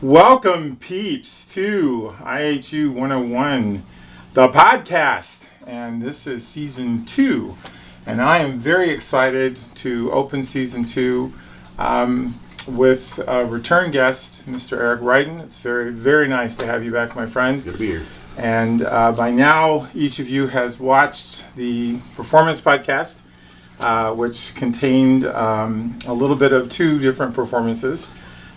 Welcome, peeps, to IHU 101, the podcast. And this is season 2. And I am very excited to open season 2 with a return guest, Mr. Erik Ryden. It's very, very nice to have you back, my friend. Good to be here. And by now, each of you has watched the performance podcast, which contained a little bit of 2 different performances.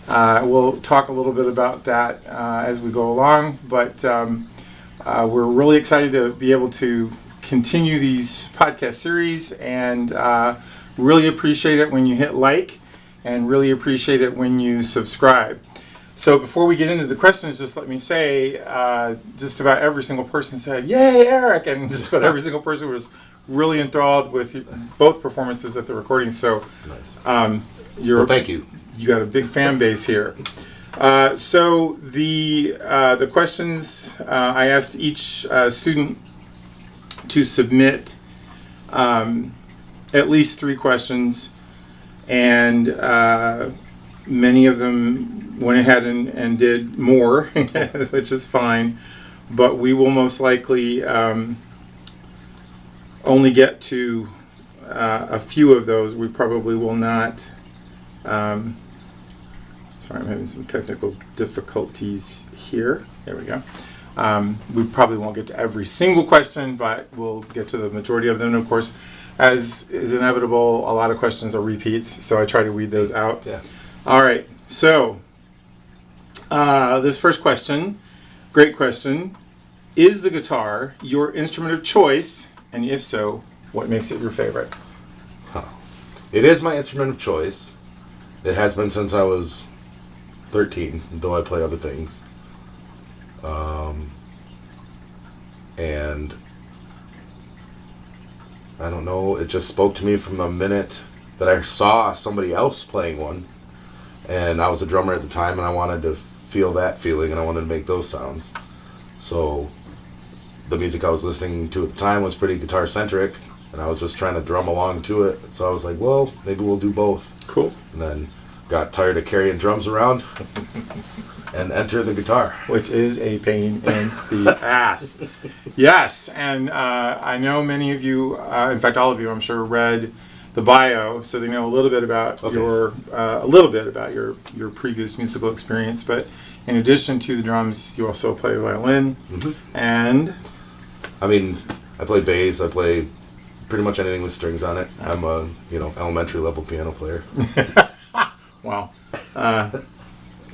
We'll talk a little bit about that as we go along, but we're really excited to be able to continue these podcast series, and really appreciate it when you hit like, and really appreciate it when you subscribe. So before we get into the questions, just let me say, just about every single person said, "Yay, Erik!" And just about every single person was really enthralled with both performances at the recording. So, nice. Well, thank you. You got a big fan base here. So the questions, I asked each student to submit at least 3 questions, and many of them went ahead and did more, which is fine. But we will most likely only get to a few of those. We probably will not. Sorry, I'm having some technical difficulties here. There we go. We probably won't get to every single question, but we'll get to the majority of them. And of course, as is inevitable, a lot of questions are repeats, so I try to weed those out. Yeah. All right. So, this first question, great question. Is the guitar your instrument of choice? And if so, what makes it your favorite? It is my instrument of choice. It has been since I was 13, though I play other things. And I don't know, it just spoke to me from the minute that I saw somebody else playing one. And I was a drummer at the time, and I wanted to feel that feeling, and I wanted to make those sounds. So the music I was listening to at the time was pretty guitar-centric, and I was just trying to drum along to it. So I was like, well, maybe we'll do both. Cool. And then got tired of carrying drums around and enter the guitar. Which is a pain in the ass. Yes, and I know many of you, in fact all of you, I'm sure, read the bio, so they know a little bit about your previous musical experience. But in addition to the drums, you also play violin, and I mean, I play bass. I play pretty much anything with strings on it. I'm a elementary level piano player. Wow.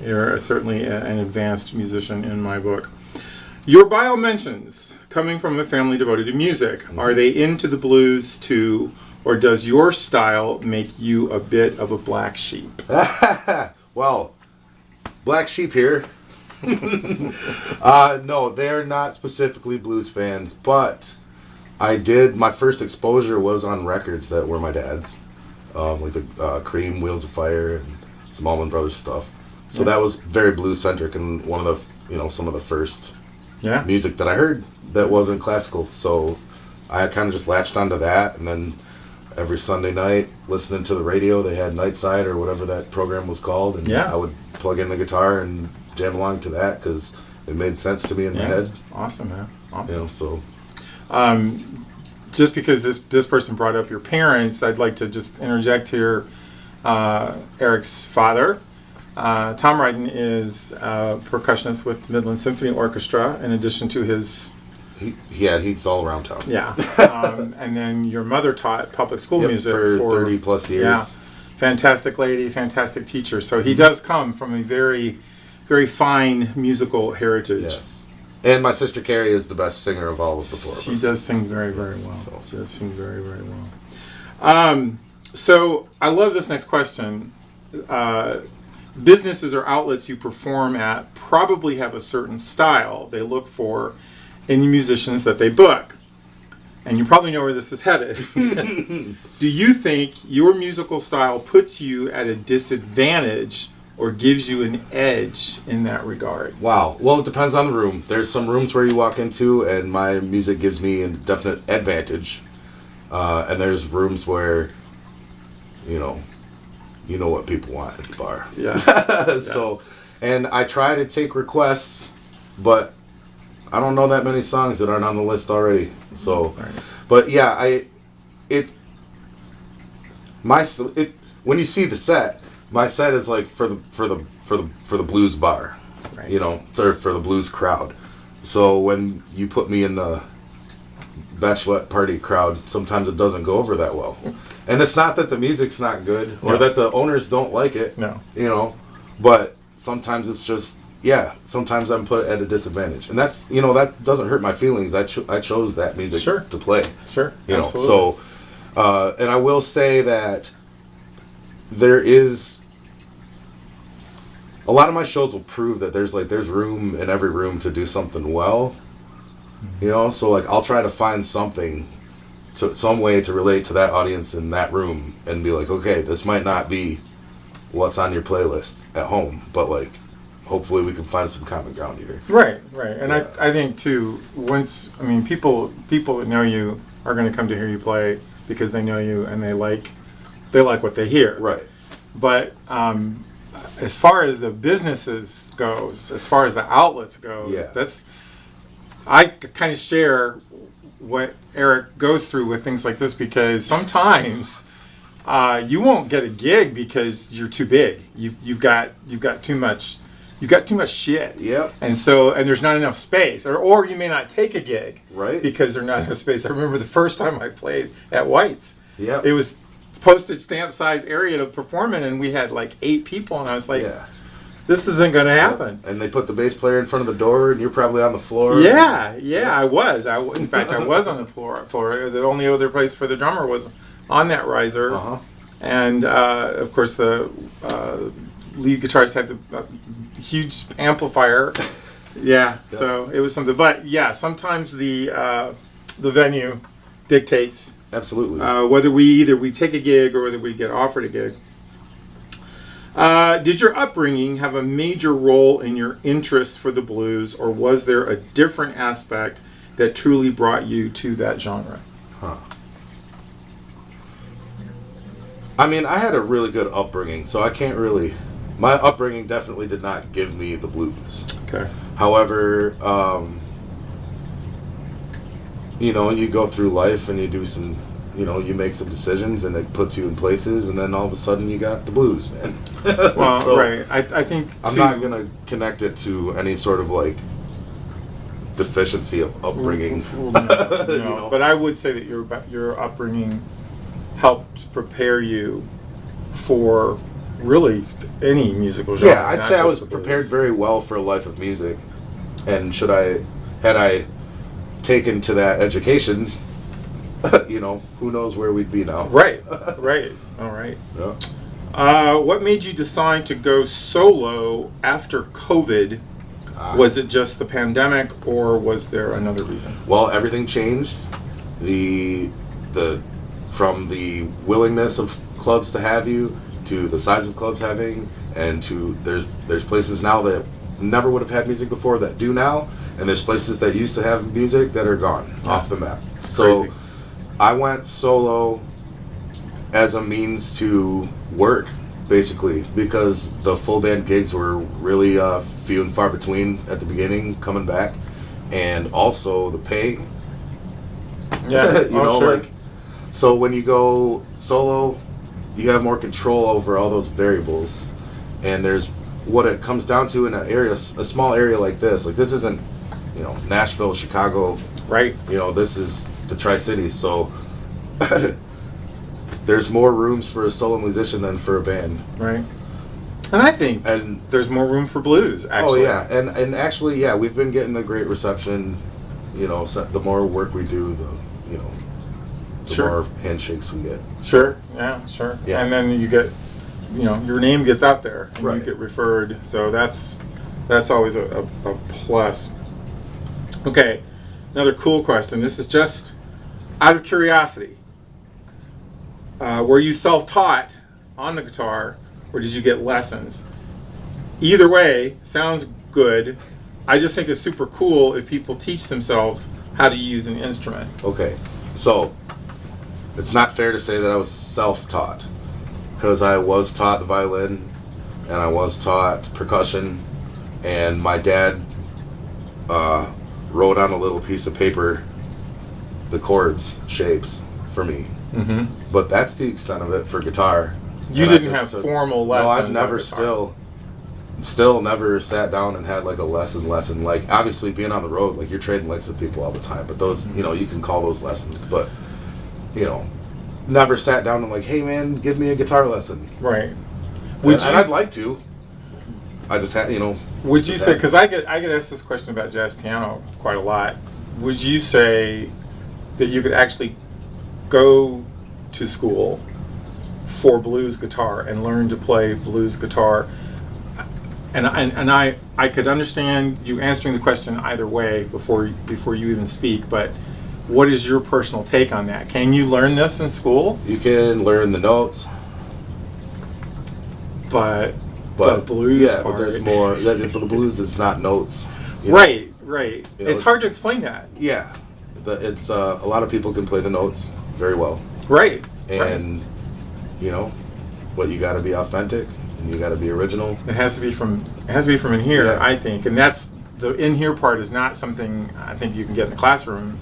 You're certainly an advanced musician in my book. Your bio mentions coming from a family devoted to music. Are they into the blues too, or does your style make you a bit of a black sheep? Well, black sheep here. No, they're not specifically blues fans, but my first exposure was on records that were my dad's. Like the Cream, Wheels of Fire, and some Allman Brothers stuff. So that was very blues-centric, and one of the, some of the first music that I heard that wasn't classical. So I kind of just latched onto that, and then every Sunday night, listening to the radio, they had Nightside or whatever that program was called, and I would plug in the guitar and jam along to that because it made sense to me in my head. Awesome, man. Awesome. So. Just because this person brought up your parents, I'd like to just interject here. Erik's father, Tom Ryden, is a percussionist with Midland Symphony Orchestra, in addition to his... he's all around town. Yeah. And then your mother taught public school music for 30 plus years. Yeah. Fantastic lady, fantastic teacher. So he does come from a very, very fine musical heritage. Yes. And my sister Carrie is the best singer of all of the 4 of us. She does sing very, very well. She does sing very, very well. So I love this next question. Businesses or outlets you perform at probably have a certain style they look for in the musicians that they book. And you probably know where this is headed. Do you think your musical style puts you at a disadvantage or gives you an edge in that regard? Wow. Well, it depends on the room. There's some rooms where you walk into and my music gives me a definite advantage. And there's rooms where, you know what people want at the bar. Yeah. So And I try to take requests, but I don't know that many songs that aren't on the list already. So, but yeah, when you see the set, my set is like for the blues bar, Right. you know, or for the blues crowd. So when you put me in the bachelorette party crowd, sometimes it doesn't go over that well. And it's not that the music's not good or that the owners don't like it. No. You know, but sometimes it's just, yeah, sometimes I'm put at a disadvantage. And that's, you know, that doesn't hurt my feelings. I chose that music to play. Sure. You know, Absolutely. so, and I will say that there is, a lot of my shows will prove that there's room in every room to do something well. You know, so like I'll try to find something, some way to relate to that audience in that room and be like, okay, this might not be what's on your playlist at home, but like hopefully we can find some common ground here. Right. And I think too, people that know you are going to come to hear you play because they know you and they like what they hear. Right. But as far as the businesses goes, as far as the outlets goes, I kind of share what Erik goes through with things like this, because sometimes you won't get a gig because you're too big. You've got too much. You've got too much shit. Yep. And there's not enough space, or you may not take a gig, right? Because there's not enough space. I remember the first time I played at White's. Yeah. It was postage stamp size area to perform in, and we had like 8 people, and I was like, this isn't going to happen. And they put the bass player in front of the door, and you're probably on the floor. I was. In fact, I was on the floor. The only other place for the drummer was on that riser. And, of course, the lead guitarist had the huge amplifier. So it was something. But, sometimes the venue dictates. Absolutely. Whether we take a gig or whether we get offered a gig. Did your upbringing have a major role in your interest for the blues, or was there a different aspect that truly brought you to that genre? I mean, I had a really good upbringing, so I can't really... My upbringing definitely did not give me the blues. Okay. However, you know, you go through life and you do some... You know, you make some decisions and it puts you in places, and then all of a sudden you got the blues, man. Well, so right. I think I'm not going to connect it to any sort of like deficiency of upbringing. No, you know? But I would say that your upbringing helped prepare you for really any musical genre. Yeah, I'd say I was prepared very well for a life of music, and had I taken to that education, you know, who knows where we'd be now. Right. All right. Yeah. What made you decide to go solo after COVID? Was it just the pandemic, or was there another reason? Well, everything changed. From the willingness of clubs to have you, to the size of clubs having, and to there's places now that never would have had music before that do now, and there's places that used to have music that are gone off the map. So crazy. I went solo as a means to work, basically, because the full band gigs were really few and far between at the beginning, coming back, and also the pay. Yeah, sure. Like, so when you go solo, you have more control over all those variables, and there's what it comes down to in a small area like this. Like, this isn't, you know, Nashville, Chicago, right? You know, this is the Tri-Cities, so there's more rooms for a solo musician than for a band. Right. And I think there's more room for blues, actually. Oh, yeah. And actually, yeah, we've been getting a great reception. You know, the more work we do, the more handshakes we get. Sure. Yeah, sure. Yeah. And then you get, you know, your name gets out there and Right. you get referred. So that's always a plus. Okay. Another cool question. This is just out of curiosity. Were you self-taught on the guitar, or did you get lessons? Either way, sounds good. I just think it's super cool if people teach themselves how to use an instrument. Okay, so it's not fair to say that I was self-taught, because I was taught the violin and I was taught percussion, and my dad wrote on a little piece of paper the chords, shapes for me. Mm-hmm. But that's the extent of it for guitar. You And I didn't have just formal No, lessons. I've never still never sat down and had like a lesson. Like obviously being on the road, like you're trading licks with people all the time, but those, you know, you can call those lessons, but you know, never sat down and like, hey man, give me a guitar lesson. Right. And I'd like to. I just had, you know. Would you say, because I get asked this question about jazz piano quite a lot, would you say that you could actually go to school for blues guitar and learn to play blues guitar? And I could understand you answering the question either way before you even speak, but what is your personal take on that? Can you learn this in school? You can learn the notes. But the blues part. But there's more. The blues is not notes. Right. You know, It's hard to explain that. Yeah. It's a lot of people can play the notes very well. Right. And, you know, but you got to be authentic and you got to be original. It has to be from in here, Yeah. I think. And that's the in here part is not something I think you can get in the classroom.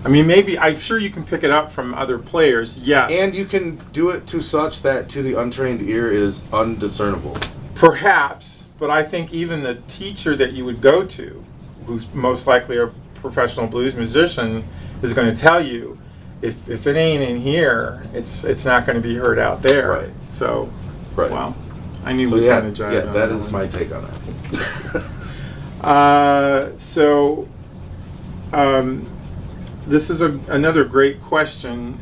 I mean, maybe I'm sure you can pick it up from other players. Yes. And you can do it to such that to the untrained ear it is undiscernible. Perhaps, but I think even the teacher that you would go to, who's most likely a professional blues musician, is going to tell you, if it ain't in here, it's not going to be heard out there. Right. So, Right. Wow. I knew So we yeah, kind of jived yeah, on that that is one. my take on it. This is another great question,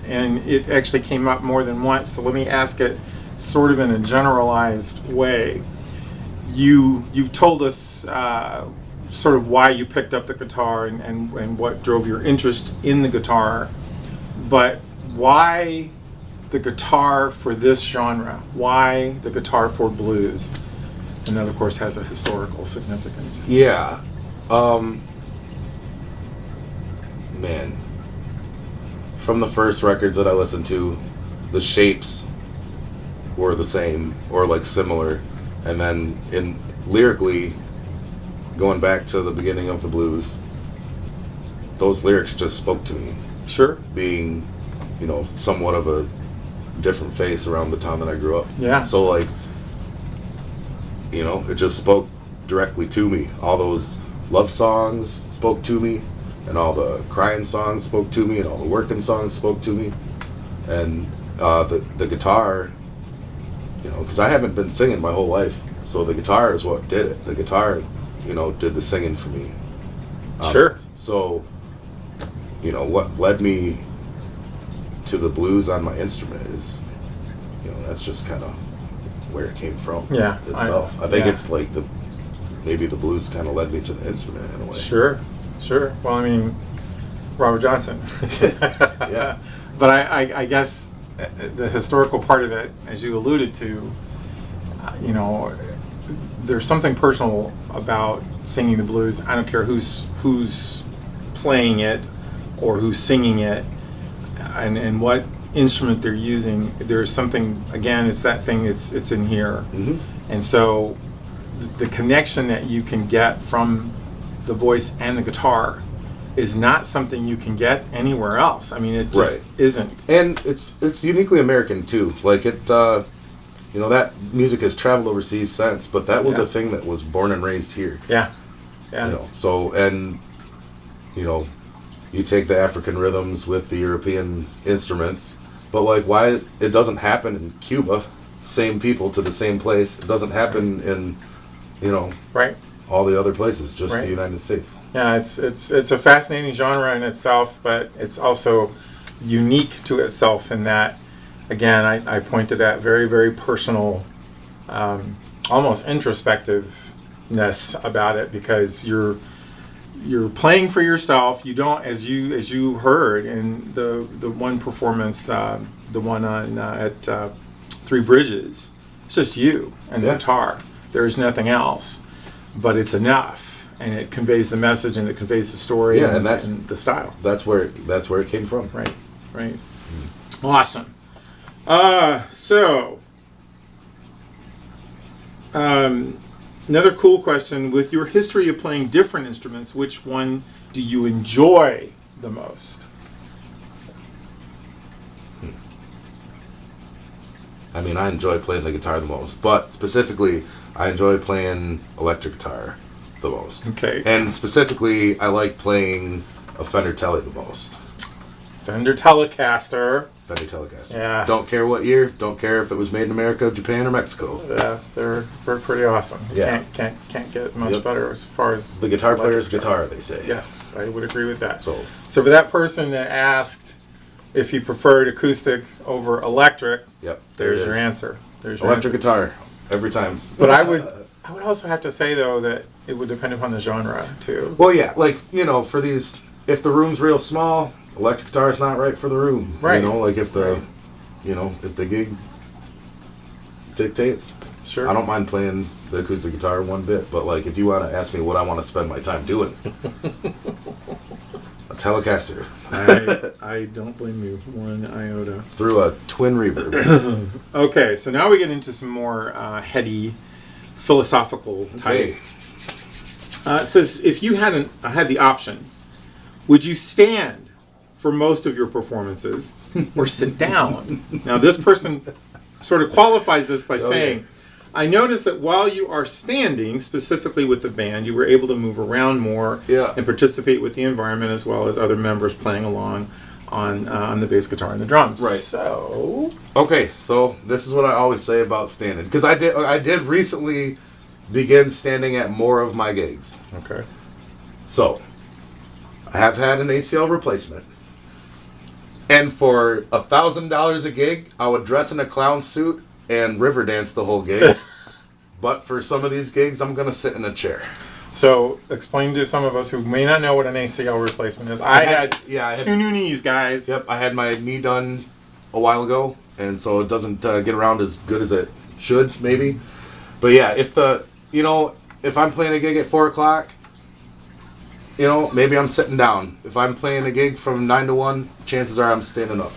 and it actually came up more than once, so let me ask it sort of in a generalized way. You've told us sort of why you picked up the guitar and what drove your interest in the guitar, but why the guitar for this genre? Why the guitar for blues? And that, of course, has a historical significance. Yeah. Man. From the first records that I listened to, the shapes were the same or like similar. And then in lyrically, going back to the beginning of the blues, those lyrics just spoke to me. Sure. Being, you know, somewhat of a different face around the town that I grew up. Yeah. So like, you know, it just spoke directly to me. All those love songs spoke to me, and all the crying songs spoke to me, and all the working songs spoke to me. And the guitar, you know, because I haven't been singing my whole life, so the guitar is what did it. The guitar, you know, did the singing for me. Sure. So, you know, what led me to the blues on my instrument is, you know, that's just kind of where it came from. Yeah, itself. I think yeah. it's like maybe the blues kind of led me to the instrument in a way. Sure. Well, I mean, Robert Johnson. Yeah. But I guess the historical part of it, as you alluded to, you know, there's something personal about singing the blues. I don't care who's playing it or who's singing it and what instrument they're using. There's something, again, it's that thing, it's in here. Mm-hmm. And so the connection that you can get from the voice and the guitar is not something you can get anywhere else. I mean, it just isn't. And it's uniquely American too. Like it, you know, that music has traveled overseas since, but that was a thing that was born and raised here. Yeah. You know, so, and, you know, you take the African rhythms with the European instruments, but like why it doesn't happen in Cuba, same people to the same place. It doesn't happen in, you know, all the other places, just the United States. Yeah, it's a fascinating genre in itself, but it's also unique to itself in that, again, I point to that very, very personal, almost introspectiveness about it, because you're playing for yourself. You don't, as you heard in the one performance, the one on at Three Bridges. It's just you and the guitar. There's nothing else, but it's enough, and it conveys the message and it conveys the story and the style. That's where it came from. Right. Awesome. So Another cool question: with your history of playing different instruments, which one do you enjoy the most? I mean, I enjoy playing the guitar the most, but specifically, I enjoy playing electric guitar the most. Okay. And specifically, I like playing a Fender Tele the most. Fender Telecaster. Fender Telecaster. Yeah. Don't care what year. Don't care if it was made in America, Japan, or Mexico. Yeah, they're pretty awesome. You Yeah. can't get much better as far as The guitar player's electric guitar, guitars. they say. Yes, I would agree with that. So for that person that asked if he preferred acoustic over electric, yep. there's it your is. answer. There's your Electric answer. guitar every time. But I would also have to say though that it would depend upon the genre too. Well, yeah, like for these, if the room's real small, electric guitar is not right for the room. Right. Like if the, Right. if the gig dictates. Sure. I don't mind playing the acoustic guitar one bit, but like if you want to ask me what I want to spend my time doing, a Telecaster I don't blame you one iota. through a twin reverb. Okay, so now we get into some more heady, philosophical type. Okay. It says, if you had the option, would you stand for most of your performances or sit down? Now, this person sort of qualifies this by saying, I noticed that while you are standing, specifically with the band, you were able to move around more and participate with the environment as well as other members playing along on the bass guitar and the drums. Right. So, Okay, so this is what I always say about standing, because I did recently begin standing at more of my gigs. okay. So I have had an ACL replacement, and for $1,000 a gig, I would dress in a clown suit and river dance the whole gig. But for some of these gigs, I'm gonna sit in a chair. So, explain to some of us who may not know what an ACL replacement is. I had two new knees, guys. Yep, I had my knee done a while ago, and so it doesn't get around as good as it should, maybe. But yeah, if I'm playing a gig at 4 o'clock, maybe I'm sitting down. If I'm playing a gig from 9 to 1, chances are I'm standing up.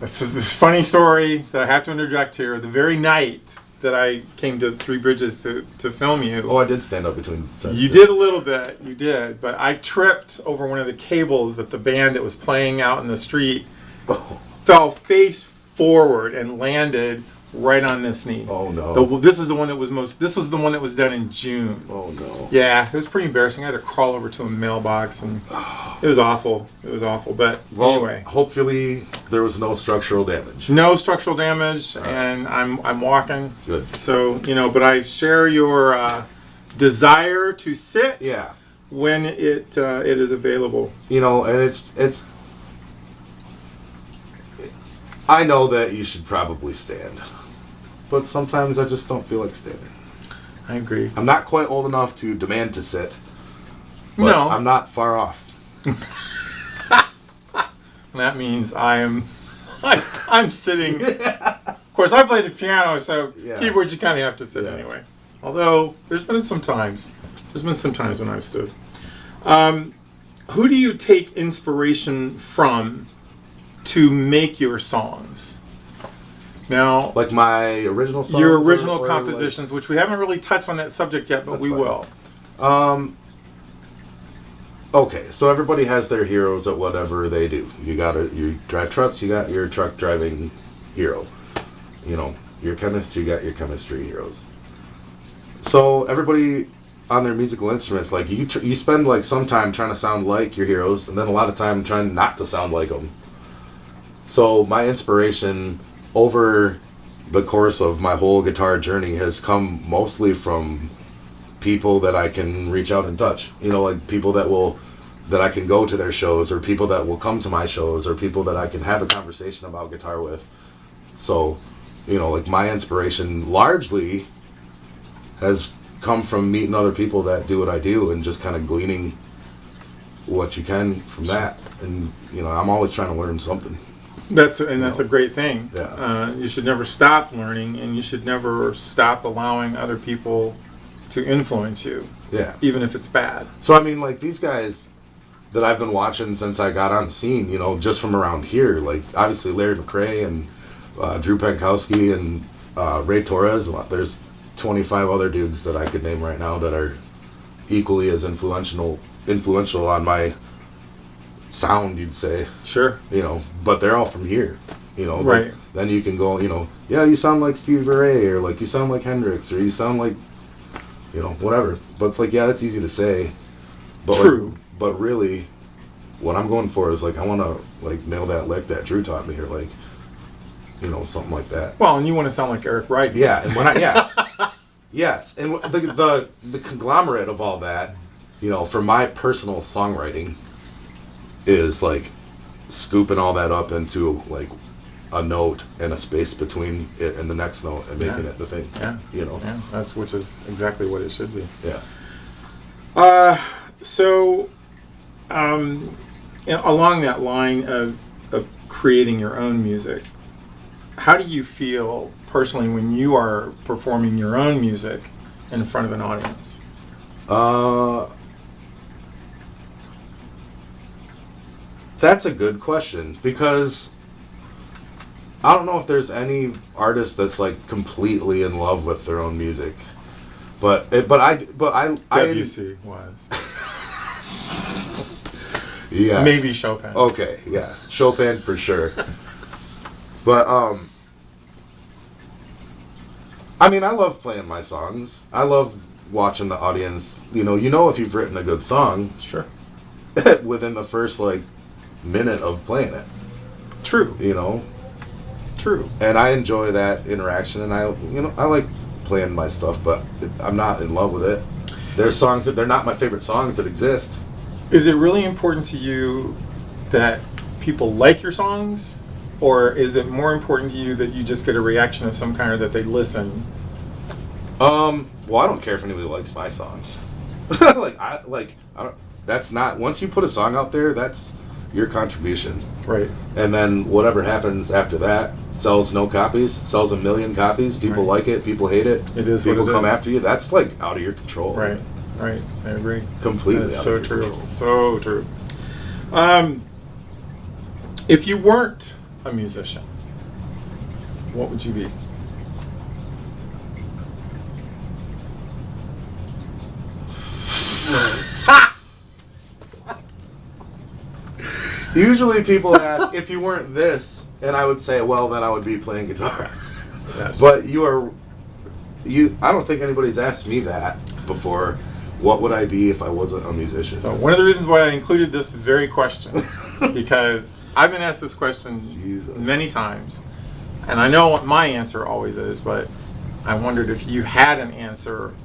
This is this funny story that I have to interject here. The very night that I came to Three Bridges to film you. Oh, I did stand up between sets. You did a little bit, you did, but I tripped over one of the cables that the band that was playing out in the street fell face forward and landed right on this knee. Oh no! This is the one that was This was the one that was done in June. Oh no! Yeah, it was pretty embarrassing. I had to crawl over to a mailbox, and it was awful. It was awful. But anyway, hopefully there was no structural damage. No structural damage, and I'm walking. Good. So but I share your desire to sit. Yeah. When it is available. And it's. I know that you should probably stand, but sometimes I just don't feel like standing. I agree. I'm not quite old enough to demand to sit. But No. I'm not far off. That means I'm sitting. Of course, I play the piano, so keyboards you kind of have to sit anyway. Although there's been some times when I've stood. Who do you take inspiration from to make your songs? Now, Like my original songs? your original or compositions, which we haven't really touched on that subject yet, but That's we fine. will. Okay, so everybody has their heroes at whatever they do. You drive trucks, you got your truck driving hero. Your chemist, you got your chemistry heroes. So everybody on their musical instruments, like you spend like some time trying to sound like your heroes, and then a lot of time trying not to sound like them. So my inspiration over the course of my whole guitar journey has come mostly from people that I can reach out and touch. Like people that I can go to their shows, or people that will come to my shows, or people that I can have a conversation about guitar with. So, like my inspiration largely has come from meeting other people that do what I do and just kind of gleaning what you can from that. And, I'm always trying to learn something. That's a great thing. Yeah. You should never stop learning, and you should never stop allowing other people to influence you. Yeah. Even if it's bad. So, like these guys that I've been watching since I got on the scene, just from around here, like obviously Larry McRae and Drew Pankowski and Ray Torres. There's 25 other dudes that I could name right now that are equally as influential on my sound, you'd say. Sure. But they're all from here. Right. Then you can go, yeah, you sound like Stevie Ray, or like you sound like Hendrix, or you sound like, whatever. But it's like, yeah, that's easy to say. But True. But really, what I'm going for is like, I want to like nail that lick that Drew taught me, or like, something like that. Well, and you want to sound like Erik Ryden. Yeah, and when yes, and the conglomerate of all that, for my personal songwriting, is like scooping all that up into like a note and a space between it and the next note and making it the thing. Yeah. Yeah, which is exactly what it should be. Yeah. So, along that line of creating your own music, how do you feel personally when you are performing your own music in front of an audience? That's a good question, because I don't know if there's any artist that's like completely in love with their own music, but Debussy was. Yes. Maybe Chopin. Okay, yeah, Chopin for sure. But I mean, I love playing my songs. I love watching the audience. If you've written a good song, Sure. within the first like minute of playing it. True. True. And I enjoy that interaction, and I like playing my stuff, but I'm not in love with it. There's songs that they're not my favorite songs that exist. Is it really important to you that people like your songs, or is it more important to you that you just get a reaction of some kind, or that they listen? Well, I don't care if anybody likes my songs. That's not, once you put a song out there, that's your contribution. Right. And then whatever happens after that, sells no copies, sells 1 million copies, people Right. like it, people hate it. It is people what it come is. after you. That's like out of your control. Right. I agree. Completely That's out so of your true. control. So true. If you weren't a musician, what would you be? Usually people ask if you weren't this, and I would say, well, then I would be playing guitar. Yes. But I don't think anybody's asked me that before. What would I be if I wasn't a musician? So one of the reasons why I included this very question, because I've been asked this question Jesus. many times, and I know what my answer always is, but I wondered if you had an answer,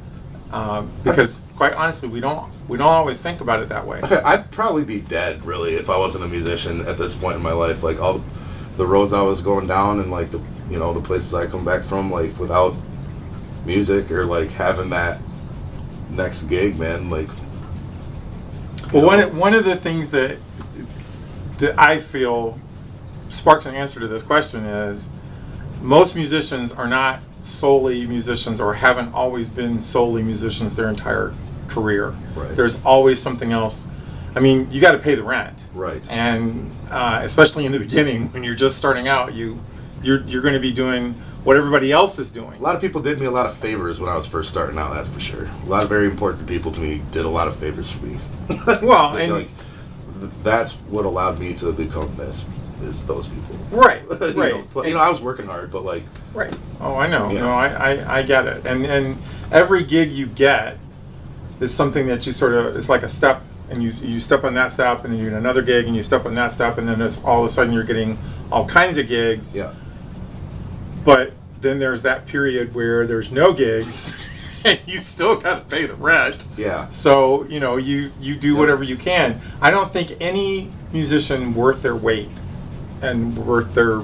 because quite honestly, we don't always think about it that way. I'd probably be dead, really, if I wasn't a musician at this point in my life. Like all the roads I was going down, and like the places I come back from, like without music or like having that next gig, man. Like, well, one of the things that I feel sparks an answer to this question is most musicians are not solely musicians, or haven't always been solely musicians their entire career. Right. There's always something else. I mean, you got to pay the rent, right. and especially in the beginning when you're just starting out, you're going to be doing what everybody else is doing. A lot of people did me a lot of favors when I was first starting out, that's for sure. A lot of very important people to me did a lot of favors for me. Well, and like, that's what allowed me to become this, is those people. right, You right. know, I was working hard, but like... Right. Oh, I know. Yeah. No, I get it. And every gig you get is something that you sort of, it's like a step, and you step on that step, and then you do another gig, and you step on that step, and then it's all of a sudden you're getting all kinds of gigs. Yeah. But then there's that period where there's no gigs, and you still got to pay the rent. Yeah. So, you do whatever you can. I don't think any musician worth their weight and worth their,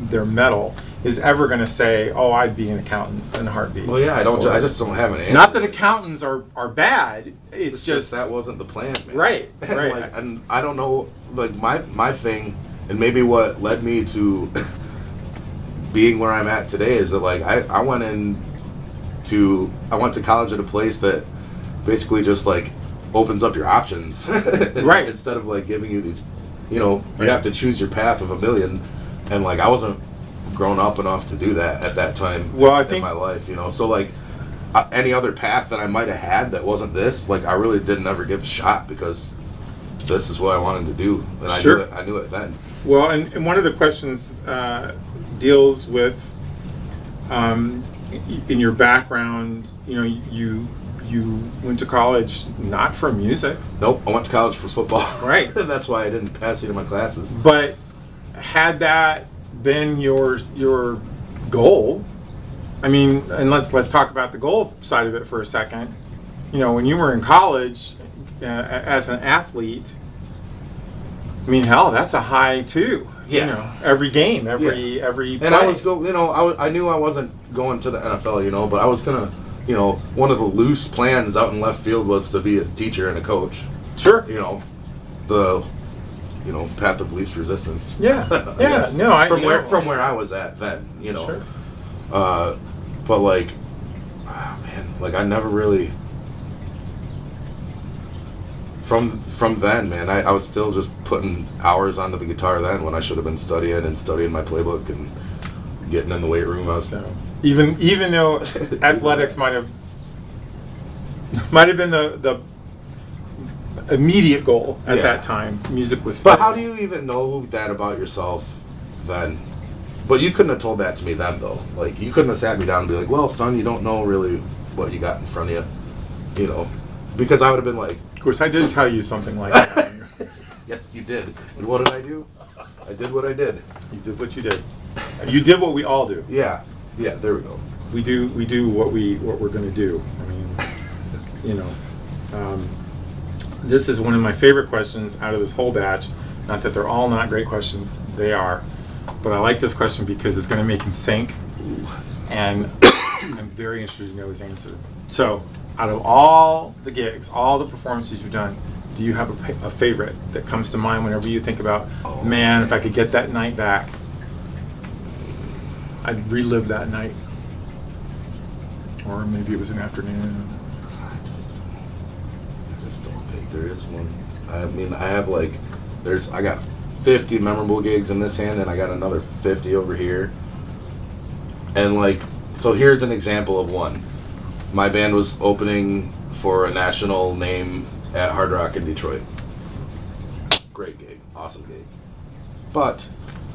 their metal is ever going to say, "Oh, I'd be an accountant in a heartbeat." Well, yeah, I just don't have an answer. Not that accountants are bad. It's just that wasn't the plan, man. Right. Like, and I don't know, like my thing, and maybe what led me to being where I'm at today is that like I went to college at a place that basically just like opens up your options, Right. Instead of like giving you these, you have to choose your path of 1 million, and like I wasn't grown up enough to do that at that time in my life, you know. So like any other path that I might have had that wasn't this, like I really didn't ever give a shot because this is what I wanted to do, and I knew it then. Well, and one of the questions deals with in your background. You know, you went to college not for music. Nope, I went to college for football. Right. And that's why I didn't pass any of my classes. But had that been your goal, I mean, and let's talk about the goal side of it for a second. You know, when you were in college as an athlete, I mean, hell, that's a high too. Yeah. You know, every game, every play. And I was I knew I wasn't going to the NFL, you know, but I was gonna. You know, one of the loose plans out in left field was to be a teacher and a coach. Sure. You know, the path of least resistance. Yeah. Yeah. No, from where I was at then, you know. Sure. But like, man, like I never really. From then, man, I was still just putting hours onto the guitar then when I should have been studying my playbook and getting in the weight room. Even though athletics might have been the immediate goal at that time, music was still. But how do you even know that about yourself then? But you couldn't have told that to me then, though. Like, you couldn't have sat me down and be like, well, son, you don't know really what you got in front of you, you know? Because I would have been like... Of course, I did tell you something like that. Yes, you did. And what did I do? I did what I did. You did what you did. You did what we all do. Yeah. Yeah, there we go. We do what we're going to do. I mean, you know, this is one of my favorite questions out of this whole batch. Not that they're all not great questions, they are. But I like this question because it's going to make him think, and I'm very interested to know his answer. So, out of all the gigs, all the performances you've done, do you have a favorite that comes to mind whenever you think about, man, if I could get that night back, I'd relive that night? Or maybe it was an afternoon. I just don't think there is one. I mean, I have like, I got 50 memorable gigs in this hand, and I got another 50 over here. And like, so here's an example of one. My band was opening for a national name at Hard Rock in Detroit. Great gig, awesome gig. But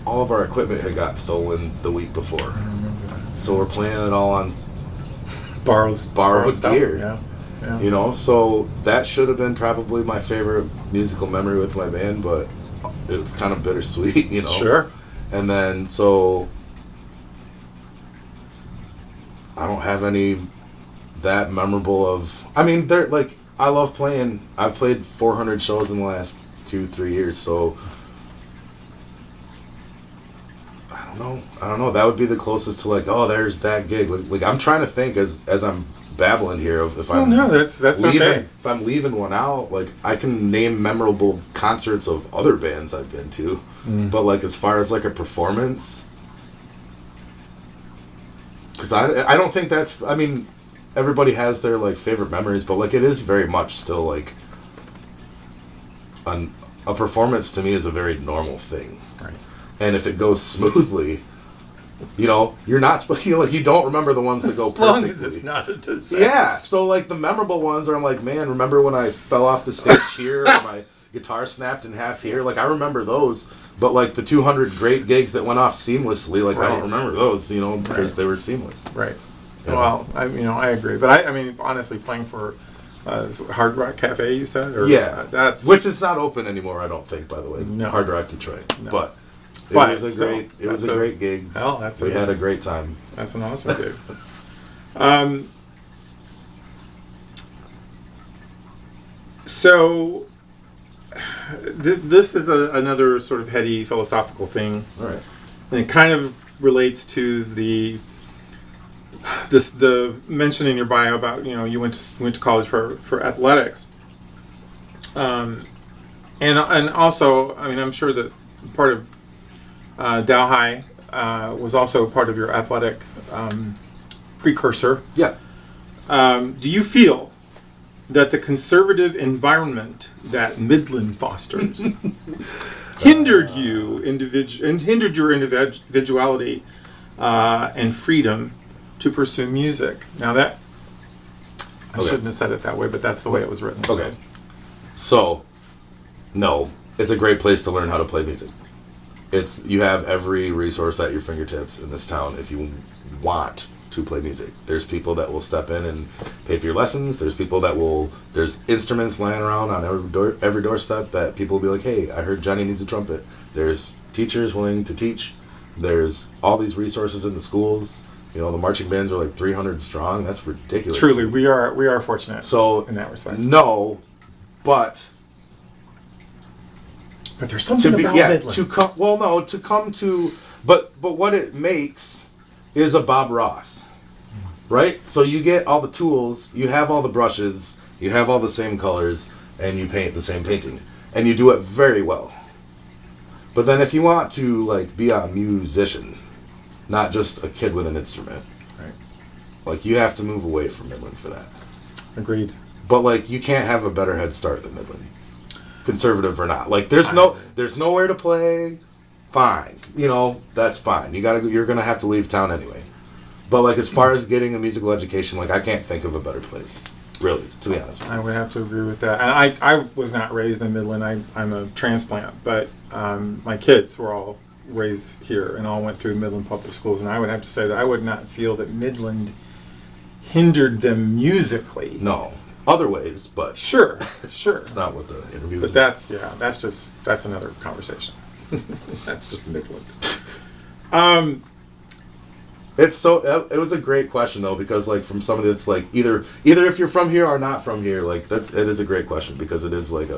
all of our equipment had got stolen the week before. I remember that. So we're playing it all on borrowed gear. Yeah. You know, so that should have been probably my favorite musical memory with my band, but it was kind of bittersweet, you know. Sure. And then, so I don't have any that memorable of, I mean, they're like, I love playing. I've played 400 shows in the last 2-3 years, so I don't know. That would be the closest to like, oh, there's that gig. Like I'm trying to think as I'm babbling here of if I'm that's leaving, okay. If I'm leaving one out, like I can name memorable concerts of other bands I've been to, but like as far as like a performance, because I don't think that's, I mean, everybody has their like favorite memories, but like it is very much still like a performance to me is a very normal thing. Right. And if it goes smoothly, you know, you're not supposed to, like, you don't remember the ones that go perfectly. As long as it's not a disaster. Yeah, so like the memorable ones are, I'm like, man, remember when I fell off the stage here or my guitar snapped in half here? Like, I remember those, but like the 200 great gigs that went off seamlessly, like I don't remember those, you know, because they were seamless. Right. Yeah. Well, I agree, but I mean, honestly, playing for Hard Rock Cafe, you said, or that's which is not open anymore, I don't think. By the way, no. Hard Rock Detroit, no. but it was a great gig. Hell, we had a great time. That's an awesome gig. So this is another sort of heady philosophical thing. All right, and it kind of relates to the mention in your bio about, you know, you went to college for athletics, and also, I mean, I'm sure that part of Dow High was also part of your athletic precursor. Yeah. Do you feel that the conservative environment that Midland fosters hindered your individuality and freedom to pursue music. Now that, I Okay. shouldn't have said it that way, but that's the way it was written. Okay. So, no, it's a great place to learn how to play music. You have every resource at your fingertips in this town if you want to play music. There's people that will step in and pay for your lessons. There's people that will. There's instruments lying around on every doorstep that people will be like, "Hey, I heard Johnny needs a trumpet." There's teachers willing to teach. There's all these resources in the schools. You know, the marching bands are like 300 strong. That's ridiculous. Truly, we are fortunate. So in that respect, no, but there's something about Midland. to come to, but what it makes is a Bob Ross, right? So you get all the tools, you have all the brushes, you have all the same colors, and you paint the same painting, and you do it very well. But then if you want to like be a musician, not just a kid with an instrument, right? Like you have to move away from Midland for that. Agreed. But like you can't have a better head start than Midland, conservative or not. Like there's nowhere to play. Fine, you know, that's fine. You're gonna have to leave town anyway. But like as far as getting a musical education, like I can't think of a better place, really, to be honest with you. I would have to agree with that. And I was not raised in Midland. I'm a transplant, but my kids were all raised here and all went through Midland public schools. And I would have to say that I would not feel that Midland hindered them musically. No, other ways, but Sure. it's not what the interview But was. that's another conversation. That's just Midland. It was a great question though, because like from somebody that's like either if you're from here or not from here, like it is a great question because it is like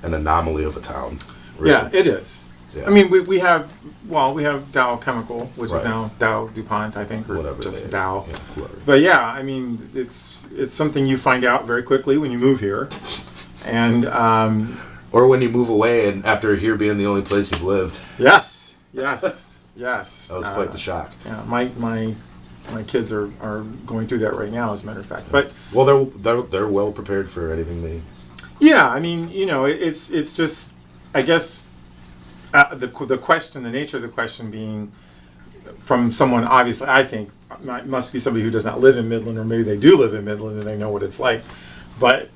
an anomaly of a town. Really. Yeah, it is. Yeah. I mean, we have Dow Chemical, which Right. is now Dow DuPont, I think, or Whatever just they- Dow. yeah, whoever. But yeah, I mean, it's something you find out very quickly when you move here, and Or when you move away and after here being the only place you've lived. yes. That was quite the shock. Yeah, my kids are going through that right now, as a matter of fact. But Well, they're well prepared for anything they. yeah, I mean, you know, it's just, I guess, the question, the nature of the question being from someone, obviously, I think, must be somebody who does not live in Midland, or maybe they do live in Midland and they know what it's like. But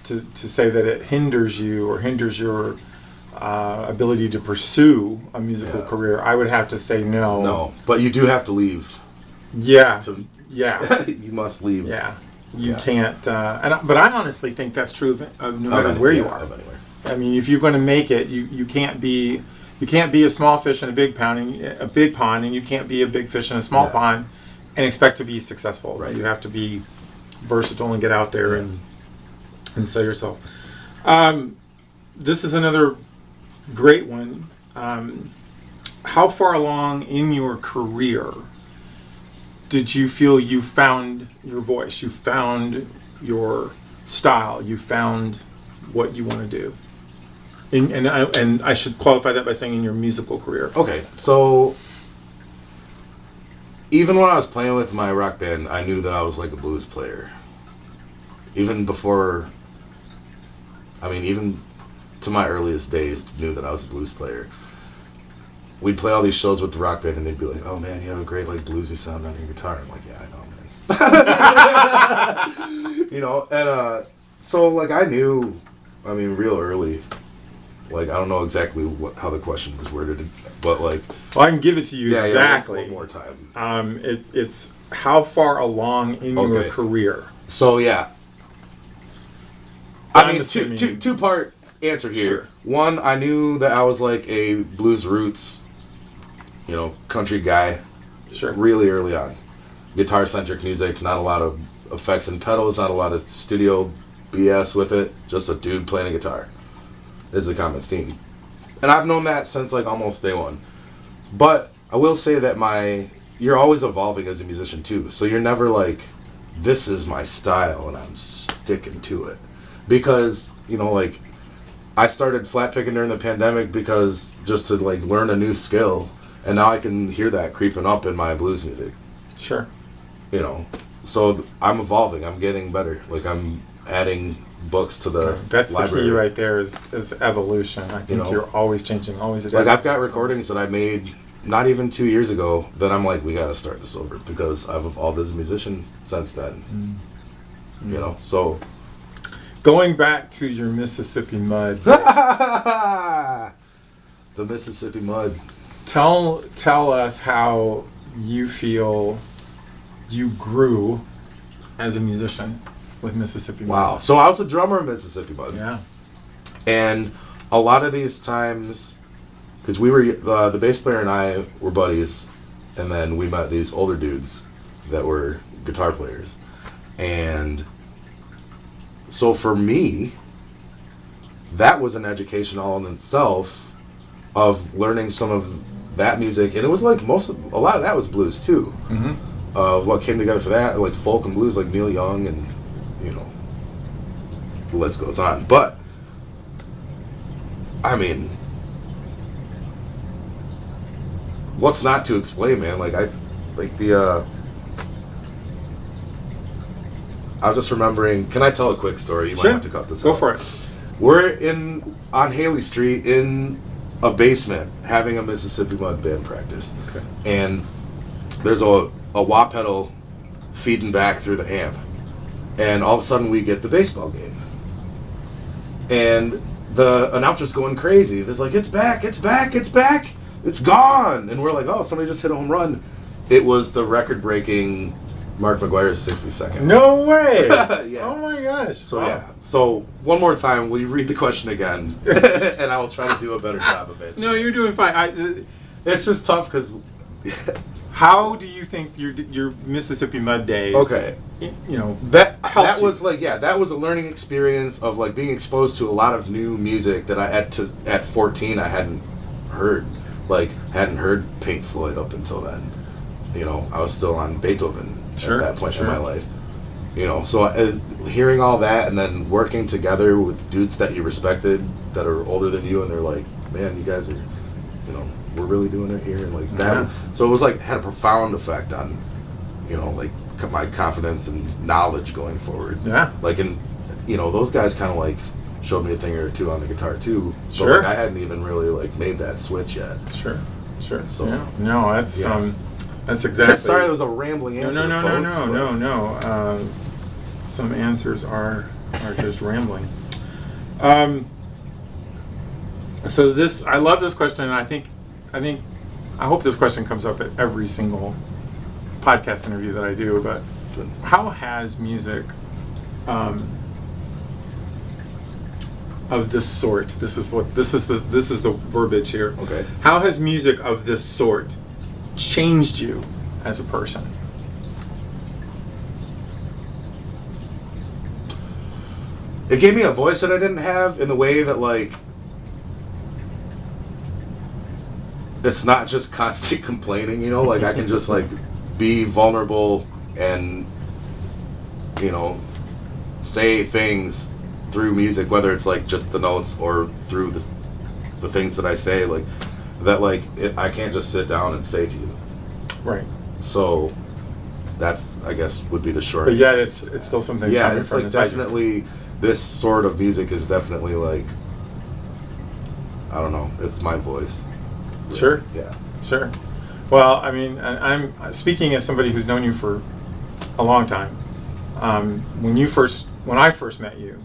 to say that it hinders you or hinders your ability to pursue a musical career, I would have to say no. No, but you do have to leave. Yeah. To- Yeah. You must leave. Yeah. You Yeah. can't. But I honestly think that's true of no matter where you are. Of anywhere. I mean, if you're going to make it, you can't be a small fish in a big pond, and you can't be a big fish in a small pond and expect to be successful. Right. You have to be versatile and get out there and sell yourself. This is another great one. How far along in your career did you feel you found your voice? You found your style? You found what you want to do? And I should qualify that by saying in your musical career. Okay, so even when I was playing with my rock band, I knew that I was like a blues player. Even before, even to my earliest days, knew that I was a blues player. We'd play all these shows with the rock band, and they'd be like, "Oh man, you have a great like bluesy sound on your guitar." I'm like, "Yeah, I know, man." You know, and so like I knew, real early. Like I don't know exactly how the question was worded, but like. Well, I can give it to you exactly. One more time. It's how far along in your career. So yeah. Two-part answer here. Sure. One, I knew that I was like a blues roots, country guy. Sure. Really early on. Guitar-centric music, not a lot of effects and pedals, not a lot of studio BS with it. Just a dude playing a guitar is a common theme. And I've known that since like almost day one. But I will say that you're always evolving as a musician too. So you're never like, this is my style and I'm sticking to it. Because, I started flat picking during the pandemic because just to like learn a new skill, and now I can hear that creeping up in my blues music. Sure. So I'm evolving. I'm getting better. Like I'm adding books to the That's library. The key right there is evolution. I think you're always changing, always adapting. Like I've got recordings that I made not even 2 years ago that I'm like, we got to start this over because I've evolved as a musician since then. You know, so going back to your Mississippi Mud, the Mississippi Mud. tell us how you feel you grew as a musician with Mississippi Mud. Wow. So I was a drummer in Mississippi Mud. Yeah. And a lot of these times, because we were, the bass player and I were buddies, and then we met these older dudes that were guitar players. And so for me, that was an education all in itself of learning some of that music. And it was like a lot of that was blues too. What came together for that, like folk and blues, like Neil Young, and you know, the list goes on. But I mean, what's not to explain, man? Like I was just remembering. Can I tell a quick story? You Sure. might have to cut this Go out. for it. We're on Haley Street in a basement having a Mississippi Mud band practice. Okay. And there's a wah pedal feeding back through the amp. And all of a sudden we get the baseball game. And the announcer's going crazy. There's like, it's back, it's back, it's back, it's gone. And we're like, oh, somebody just hit a home run. It was the record-breaking Mark McGuire's 60-second. No way! Yeah. Oh my gosh. So Wow. yeah. So one more time, will you read the question again? And I will try to do a better job of it. No, you're doing fine. It's just tough because. How do you think your Mississippi Mud days? Okay. You know That helped was you? like, yeah, that was a learning experience of like being exposed to a lot of new music that at 14 I hadn't heard. Like hadn't heard Pink Floyd up until then. You know, I was still on Beethoven Sure, at that point sure. in my life. You know, so hearing all that and then working together with dudes that you respected that are older than you, and they're like, man, you guys are, you know, we're really doing it here, and like that. Yeah. So it was like had a profound effect on, you know, like my confidence and knowledge going forward. Yeah. Like, and you know, those guys kind of like showed me a thing or two on the guitar too. So Sure. like I hadn't even really like made that switch yet. Sure. So Yeah. No, that's Yeah. That's exactly. Sorry, it was a rambling answer. folks, but- No. Some answers are just rambling. So this, I love this question, and I hope this question comes up at every single podcast interview that I do. But how has music of this sort? This is the verbiage here. Okay. How has music of this sort changed you as a person? It gave me a voice that I didn't have in the way that like it's not just constant complaining, you know, like I can just like be vulnerable and, you know, say things through music, whether it's like just the notes or through the things that I say, like that, like I can't just sit down and say to you. Right. So that's, I guess, would be the short. But yet answer. it's still something Yeah, coming it's from like inside you. definitely this sort of music is definitely like, I don't know, it's my voice. Sure. Yeah. Sure. Well, I mean, I'm speaking as somebody who's known you for a long time. When I first met you,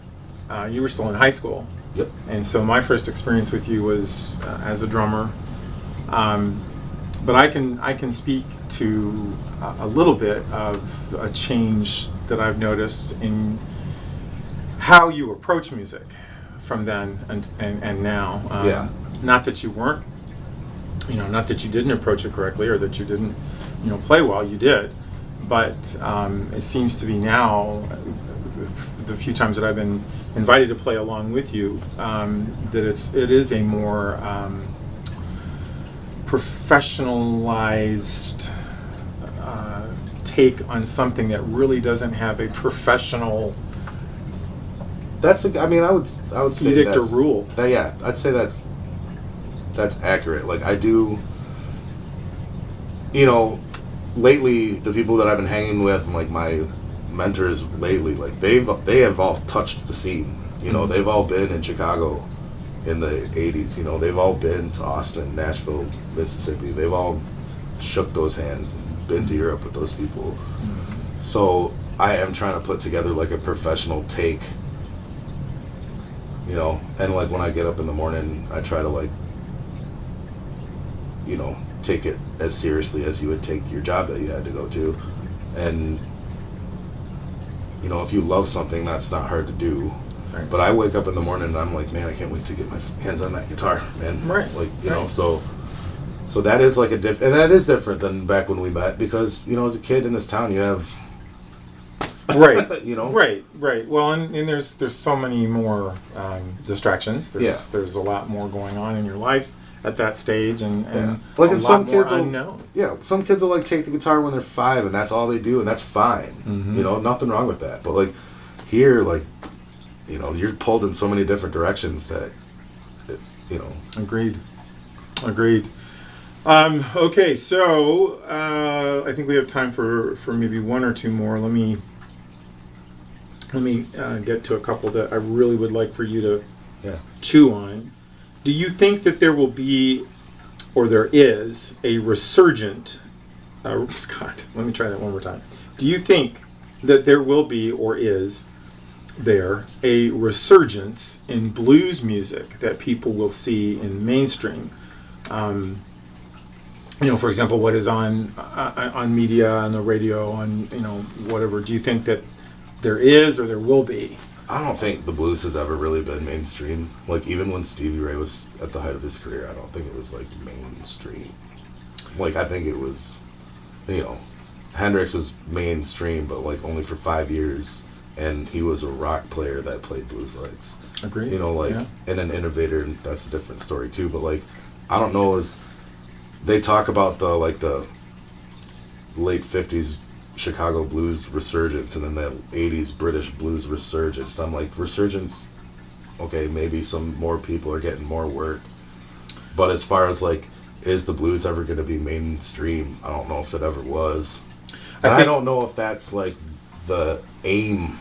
you were still in high school. Yep. And so my first experience with you was as a drummer. But I can speak to a little bit of a change that I've noticed in how you approach music from then and now. Yeah. Not that you weren't, not that you didn't approach it correctly or that you didn't, play well. You did, but it seems to be now, the few times that I've been invited to play along with you, that it is a more professionalized take on something that really doesn't have a professional I would say edict or that's, rule. yeah, I'd say that's accurate. Like I do, lately the people that I've been hanging with and like my mentors lately, like they have all touched the scene. Mm-hmm. They've all been in Chicago in the 80s. You know, they've all been to Austin, Nashville, Mississippi. They've all shook those hands and been to Europe with those people. So I am trying to put together like a professional take, you know, and like when I get up in the morning, I try to like, you know, take it as seriously as you would take your job that you had to go to. And, you know, if you love something, that's not hard to do. Right. But I wake up in the morning and I'm like, man, I can't wait to get my hands on that guitar, man. Right. Like, you know, so that is like and that is different than back when we met, because, you know, as a kid in this town, you have, right, you know, right. Well, and there's so many more distractions. There's a lot more going on in your life at that stage, and like a in some lot more kids unknown. Some kids will like take the guitar when they're 5 and that's all they do, and that's fine. You know, nothing wrong with that. But like here, like, you know, you're pulled in so many different directions that, you know. Agreed. Okay, so I think we have time for maybe one or two more. Let me get to a couple that I really would like for you to chew on. Do you think that there will be, or there is, a resurgent? Scott, let me try that one more time. Do you think that there will be, or is there, a resurgence in blues music that people will see in mainstream? You know, for example, what is on media, on the radio, on, you know, whatever. Do you think that there is, or there will be? I don't think the blues has ever really been mainstream. Like, even when Stevie Ray was at the height of his career, I don't think it was, like, mainstream. Like, I think it was, you know, Hendrix was mainstream, but, like, only for 5 years. And he was a rock player that played blues legs. Agreed. You know, like, and an innovator, and that's a different story, too. But, like, I don't know, they talk about the late 50s Chicago blues resurgence and then the 80s British blues resurgence. I'm like, resurgence, okay, maybe some more people are getting more work. But as far as like, is the blues ever going to be mainstream? I don't know if it ever was. And I don't know if that's like the aim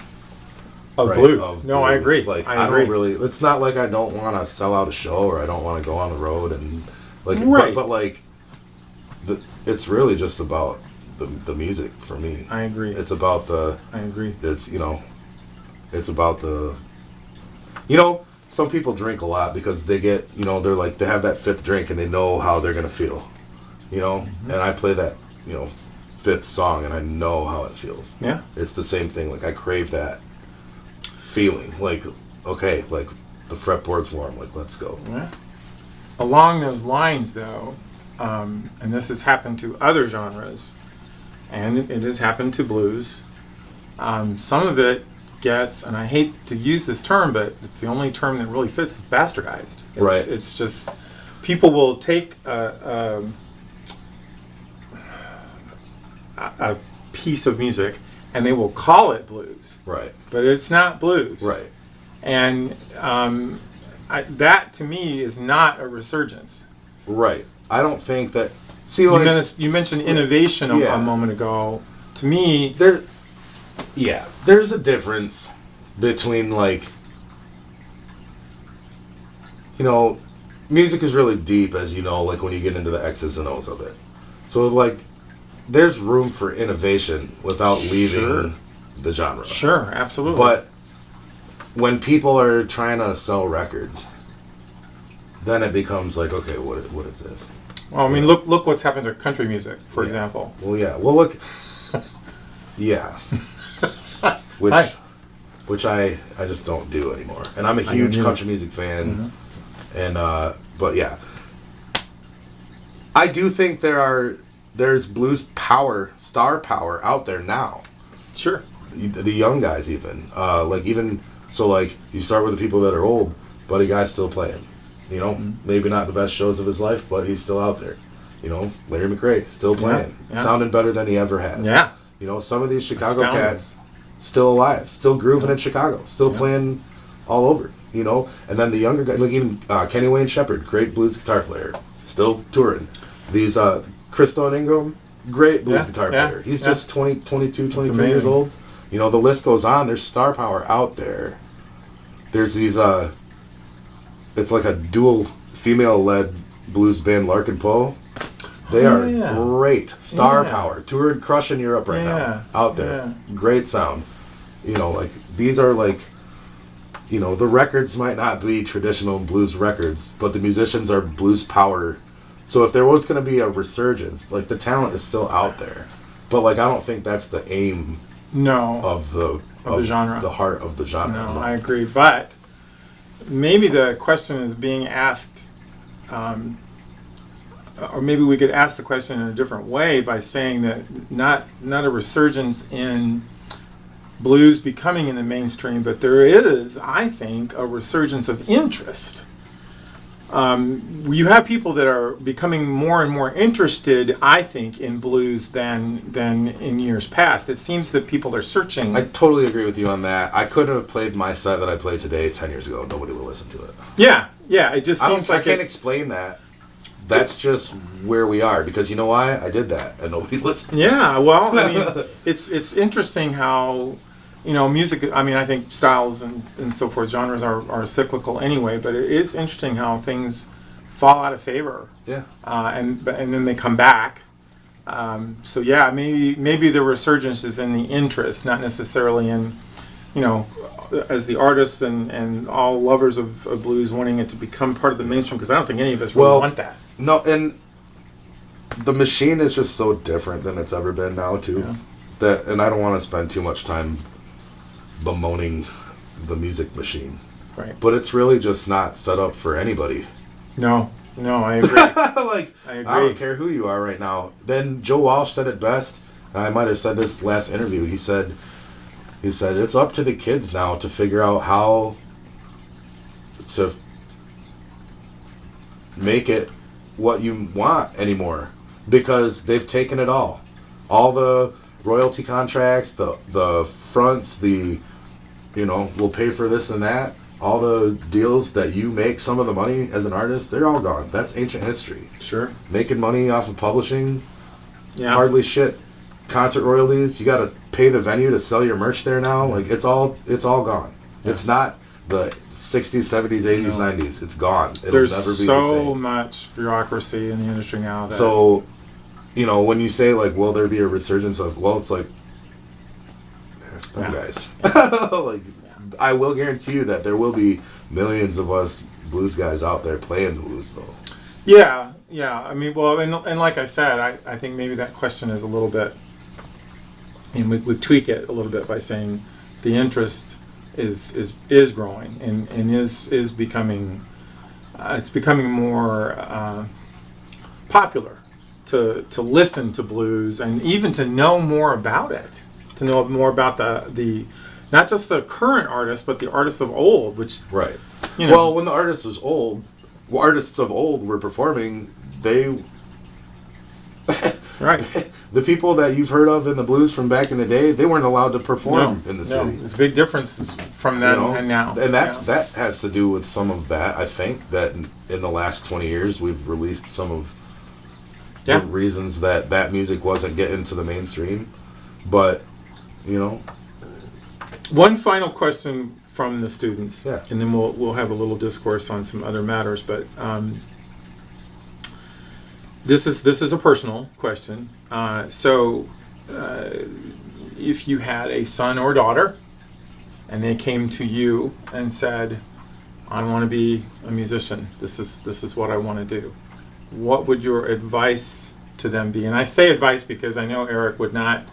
of blues. No, I agree. Like, I agree. don't really, it's not like I don't want to sell out a show or I don't want to go on the road and like, but like, it's really just about the music for me. I agree. It's about I agree. It's, you know, it's about you know, some people drink a lot because they get, you know, they're like, they have that 5th drink and they know how they're going to feel, you know, and I play that, you know, 5th song and I know how it feels. Yeah. It's the same thing. Like, I crave that feeling. Like, okay, like the fretboard's warm. Like, let's go. Yeah. Along those lines, though, and this has happened to other genres, and it has happened to blues. Some of it gets, and I hate to use this term, but it's the only term that really fits, is bastardized. Right. It's just, people will take a piece of music and they will call it blues. Right. But it's not blues. Right. And that, to me, is not a resurgence. Right. I don't think that... See, like, you mentioned innovation a moment ago. To me... There's a difference between, like... You know, music is really deep, as you know, like, when you get into the X's and O's of it. So, like, there's room for innovation without leaving the genre. Sure, absolutely. But when people are trying to sell records, then it becomes like, okay, what is this? Well, I mean, look what's happened to country music, for example. Well, yeah. Well, look. Yeah. Which I just don't do anymore. And I'm a huge country music fan. And but yeah, I do think there's blues power, star power out there now. Sure. The young guys even like you start with the people that are old, but a guy's still playing. You know, maybe not the best shows of his life, but he's still out there. You know, Larry McRae still playing, sounding better than he ever has. Yeah. You know, some of these Chicago cats still alive, still grooving in Chicago, still playing all over. You know, and then the younger guys, like even Kenny Wayne Shepherd, great blues guitar player, still touring. These Christo Ingram, great blues guitar player. He's just 22, 23 years old. You know, the list goes on. There's star power out there. There's these it's like a dual female-led blues band, Larkin Poe. They are great. Star Power. Toured crushing Europe right now. Out there. Great sound. You know, like, these are like, you know, the records might not be traditional blues records, but the musicians are blues power. So if there was going to be a resurgence, like, the talent is still out there. But, like, I don't think that's the aim of the genre. The heart of the genre. No, I agree. But maybe the question is being asked, or maybe we could ask the question in a different way by saying that not a resurgence in blues becoming in the mainstream, but there is, I think, a resurgence of interest. You have people that are becoming more and more interested, I think, in blues than in years past. It seems that people are searching. I totally agree with you on that. I couldn't have played my set that I played today 10 years ago. Nobody would listen to it. Yeah. It just seems like I can't explain that. That's just where we are, because you know why? I did that and nobody listened. Yeah, well, I mean, it's interesting how, you know, music, I mean, I think styles and so forth, genres are cyclical anyway, but it is interesting how things fall out of favor. Yeah. And then they come back. So yeah, maybe the resurgence is in the interest, not necessarily in, you know, as the artists and all lovers of blues wanting it to become part of the mainstream, because I don't think any of us really want that. No, and the machine is just so different than it's ever been now, too. Yeah. And I don't want to spend too much time bemoaning the music machine. Right. But it's really just not set up for anybody. No, I agree. I agree. I don't care who you are right now. Then Joe Walsh said it best. I might have said this last interview. He said it's up to the kids now to figure out how to make it what you want anymore, because they've taken it all the royalty contracts, the fronts, the, you know, we'll pay for this and that, all the deals that you make some of the money as an artist, they're all gone. That's ancient history. Sure. Making money off of publishing, hardly shit. Concert royalties, you got to pay the venue to sell your merch there now. Like, it's all gone. It's not the 60s, 70s, 80s, 90s. It's gone. There's never be so much bureaucracy in the industry now. So, you know, when you say, like, will there be a resurgence of, well, it's like, it's them guys. Like, I will guarantee you that there will be millions of us blues guys out there playing the blues, though. Yeah. I mean, well, and like I said, I think maybe that question is a little bit, and we tweak it a little bit by saying the interest is growing and is becoming it's becoming more popular to listen to blues and even to know more about it, to know more about the not just the current artists but the artists of old, which right. You know, well, when the artists of old were performing, they right. The people that you've heard of in the blues from back in the day, they weren't allowed to perform in the city. There's big differences from then and now. And that has to do with some of that. I think that in the last 20 years, we've released some of the reasons that music wasn't getting to the mainstream. But, you know. One final question from the students, and then we'll have a little discourse on some other matters. But this is a personal question. So if you had a son or daughter, and they came to you and said, "I want to be a musician. This is what I want to do," what would your advice to them be? And I say advice because I know Erik would not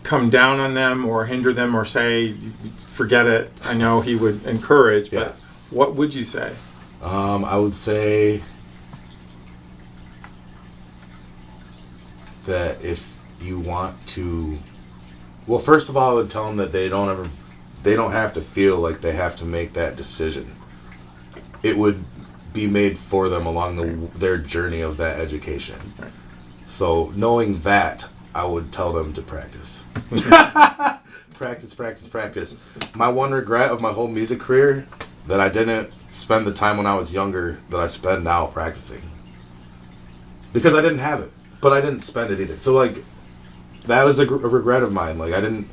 come down on them or hinder them or say, forget it. I know he would encourage, but what would you say? I would say that if you want to, well, first of all, I would tell them that they don't have to feel like they have to make that decision. It would be made for them along their journey of that education. Right. So knowing that, I would tell them to practice. Practice. My one regret of my whole music career, that I didn't spend the time when I was younger that I spend now practicing. Because I didn't have it, but I didn't spend it either. So, like, that is a regret of mine. Like, I didn't,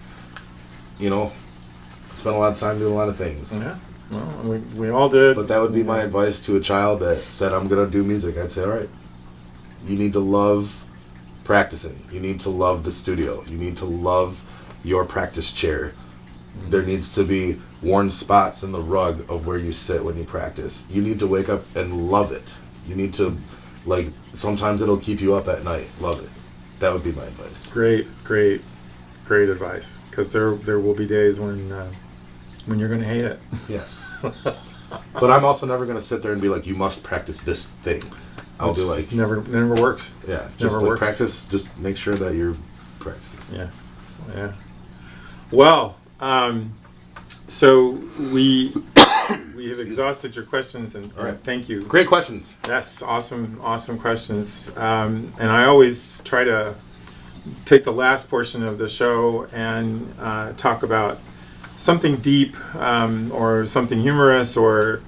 spend a lot of time doing a lot of things. Yeah. Well, we all did. But that would be my advice to a child that said, I'm going to do music. I'd say, all right, you need to love practicing. You need to love the studio. You need to love your practice chair. There needs to be worn spots in the rug of where you sit when you practice. You need to wake up and love it. You need to, sometimes it'll keep you up at night. Love it. That would be my advice. Great advice. Because there will be days when you're going to hate it. Yeah. But I'm also never going to sit there and be like, you must practice this thing. I'll be like, never works. Yeah, just never works. Practice. Just make sure that you're practicing. Yeah. Well, so we have exhausted your questions, and all right, thank you. Great questions. Yes, awesome questions. And I always try to take the last portion of the show and talk about something deep, or something humorous, or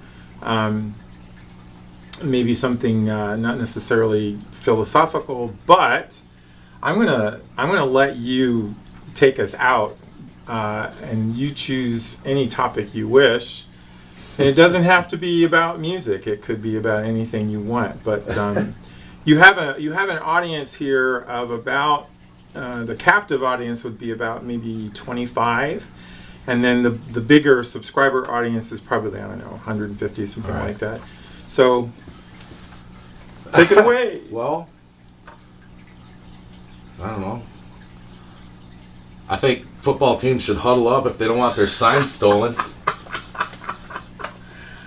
maybe something not necessarily philosophical. But I'm gonna let you take us out, and you choose any topic you wish. And it doesn't have to be about music. It could be about anything you want. But you have an audience here of about the captive audience would be about maybe 25, and then the bigger subscriber audience is probably, I don't know, 150, something like that. So take it away. Well, I don't know. I think football teams should huddle up if they don't want their signs stolen.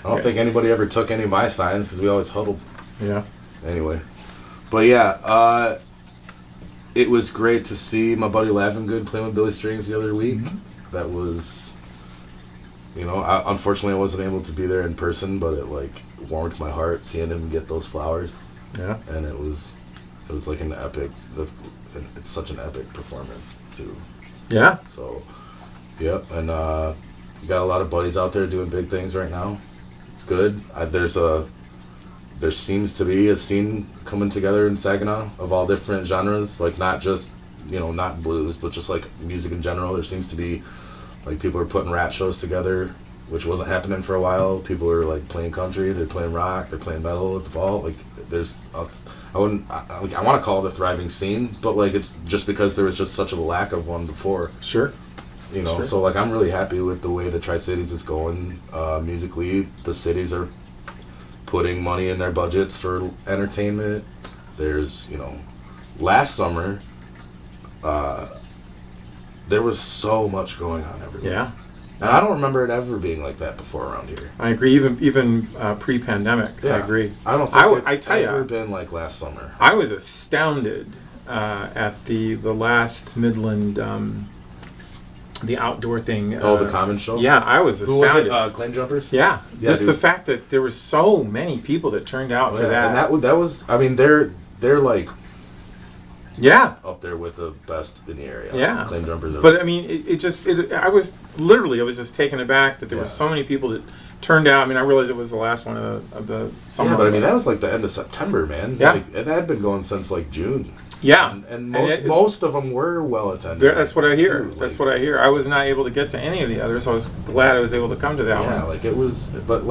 I don't think anybody ever took any of my signs because we always huddled. Yeah. Anyway. But yeah, it was great to see my buddy Lavengood playing with Billy Strings the other week. Mm-hmm. That was, unfortunately I wasn't able to be there in person, but it warmed my heart seeing him get those flowers. Yeah. And it was like an epic, it's such an epic performance too. Yeah. So, yep, and you got a lot of buddies out there doing big things right now. It's good. There seems to be a scene coming together in Saginaw of all different genres, not just, not blues, but just music in general. There seems to be, people are putting rap shows together, which wasn't happening for a while. People are playing country, they're playing rock, they're playing metal at the vault. There's I want to call it a thriving scene, but it's just because there was just such a lack of one before. Sure. Sure. So I'm really happy with the way the Tri-Cities is going musically. The cities are putting money in their budgets for entertainment. There's, last summer, there was so much going on everywhere. Yeah. And I don't remember it ever being like that before around here. I agree. Even pre-pandemic, yeah. I agree. I don't think I it's tell ever you, been like last summer. I was astounded at the last Midland, the outdoor thing. The Common Show? Yeah, I was astounded. Who was it? Claim Jumpers? Yeah. Just dude. the fact that there were so many people that turned out for that. And that was, I mean, they're yeah, up there with the best in the area. Yeah. Claim Jumpers. But I mean, I was just taken aback that there were so many people that turned out. I mean, I realized it was the last one of the summer. Yeah, but I mean, that was the end of September, man. Yeah. It had been going since June. Yeah. And most of them were well attended. That's what I hear. That's what I hear. I was not able to get to any of the others, so I was glad I was able to come to that one. Yeah, it was, but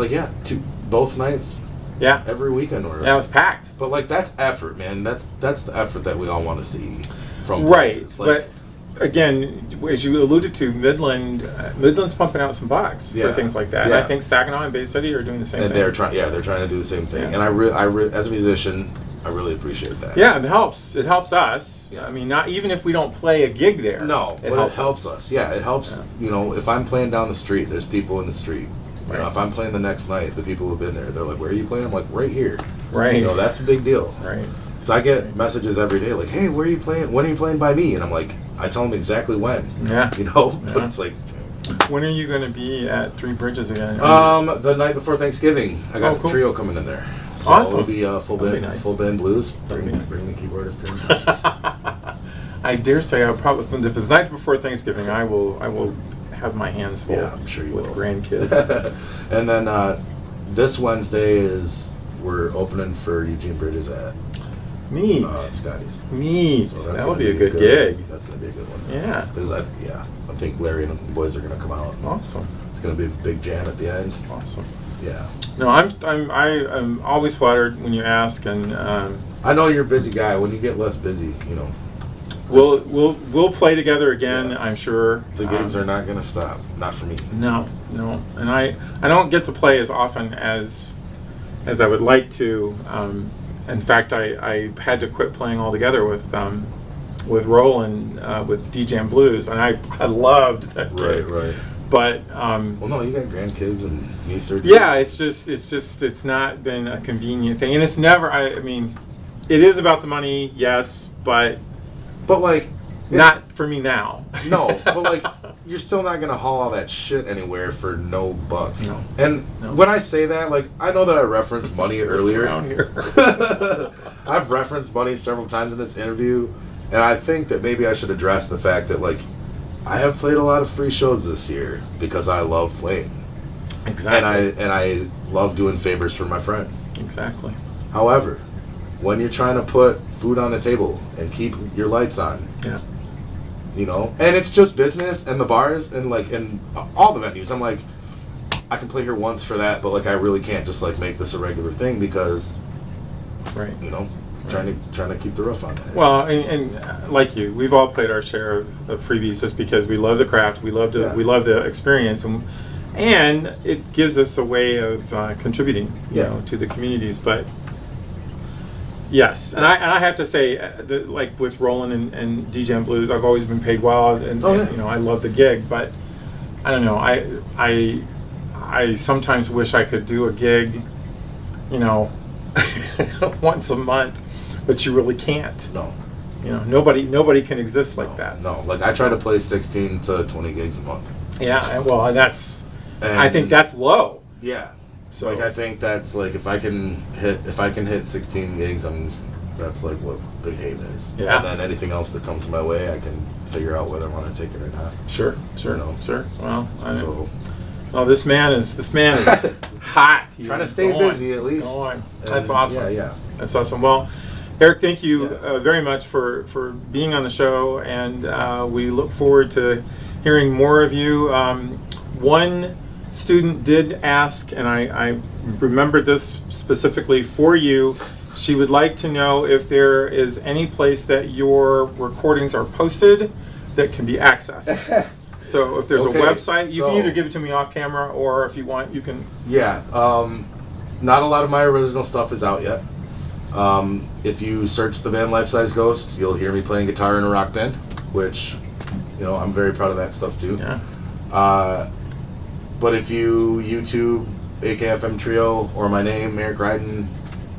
both nights. Yeah. Every weekend or yeah, it was packed. But that's effort, man. That's the effort that we all want to see from places. Right. But again, as you alluded to, Midland's pumping out some bucks for things like that. Yeah. I think Saginaw and Bay City are doing the same thing. They're trying to do the same thing. Yeah. And I as a musician, I really appreciate that. Yeah, it helps. It helps us. Yeah. I mean, not even if we don't play a gig there. No, it helps us. Yeah, it helps. Yeah. If I'm playing down the street, there's people in the street. Right. If I'm playing the next night, the people who've been there, they're like, "Where are you playing?" I'm like, "Right here." Right. That's a big deal. Right. So I get messages every day like, "Hey, where are you playing? When are you playing by me?" And I'm like, I tell them exactly when. Yeah. But it's like, when are you going to be at Three Bridges again? The night before Thanksgiving, I got the trio coming in there. So awesome. It'll be full band blues. Bring the keyboard if you're I dare say I'll probably, if it's night before Thanksgiving, I will have my hands full. Yeah, I'm sure you with will. Grandkids. And then this Wednesday we're opening for Eugene Bridges at Neat. Scotty's. Neat. So That'll be a good gig. That's gonna be a good one. Yeah. Because I think Larry and the boys are gonna come out. Awesome. It's gonna be a big jam at the end. Awesome. Yeah. No, I'm always flattered when you ask, and I know you're a busy guy. When you get less busy, you know. we'll play together again. Yeah. I'm sure the gigs are not gonna stop. Not for me. No, and I don't get to play as often as I would like to. In fact, I had to quit playing altogether with Roland with DJ Blues, and I loved that gig. Right. But well, no, you got grandkids and nieces. Yeah, it's not been a convenient thing, and it's never. I mean, it is about the money, yes, but like not for me now. No, but like you're still not gonna haul all that shit anywhere for no bucks. No. And when I say that, like I know that I referenced money earlier. Around here. I've referenced money several times in this interview, and I think that maybe I should address the fact that like I have played a lot of free shows this year because I love playing. Exactly. And I love doing favors for my friends. Exactly. However, when you're trying to put food on the table and keep your lights on, yeah, you know, and it's just business and the bars and like and all the venues, I'm like, I can play here once for that, but like I really can't just like make this a regular thing because, right, you know, trying to keep the roof on that. Well, and like you, we've all played our share of freebies just because we love the craft, we love the experience, and it gives us a way of contributing, you know, to the communities. But yes, and I have to say, like with Roland and DJ Blues, I've always been paid well, and you know, I love the gig. But I don't know, I sometimes wish I could do a gig, you know, once a month, but you really can't. No. You know, nobody can exist like that. No, like I try to play 16 to 20 gigs a month. Yeah, well, I think that's low. Yeah. So like I think that's like if I can hit 16 gigs, that's like what Big Haven is. Yeah. And then anything else that comes my way, I can figure out whether I want to take it or not. Sure. You know? Sure. Well, so this man is hot. He's trying to stay busy at least. That's awesome. Yeah. That's awesome. Well, Eric, thank you very much for being on the show, and we look forward to hearing more of you. One student did ask, and I remembered this specifically for you. She would like to know if there is any place that your recordings are posted that can be accessed. So if there's a website, you can either give it to me off camera, or if you want, you can. Yeah, not a lot of my original stuff is out yet. If you search the band Life Size Ghost, you'll hear me playing guitar in a rock band, which, you know, I'm very proud of that stuff too. Yeah. But if you YouTube AKFM Trio or my name, Erik Ryden,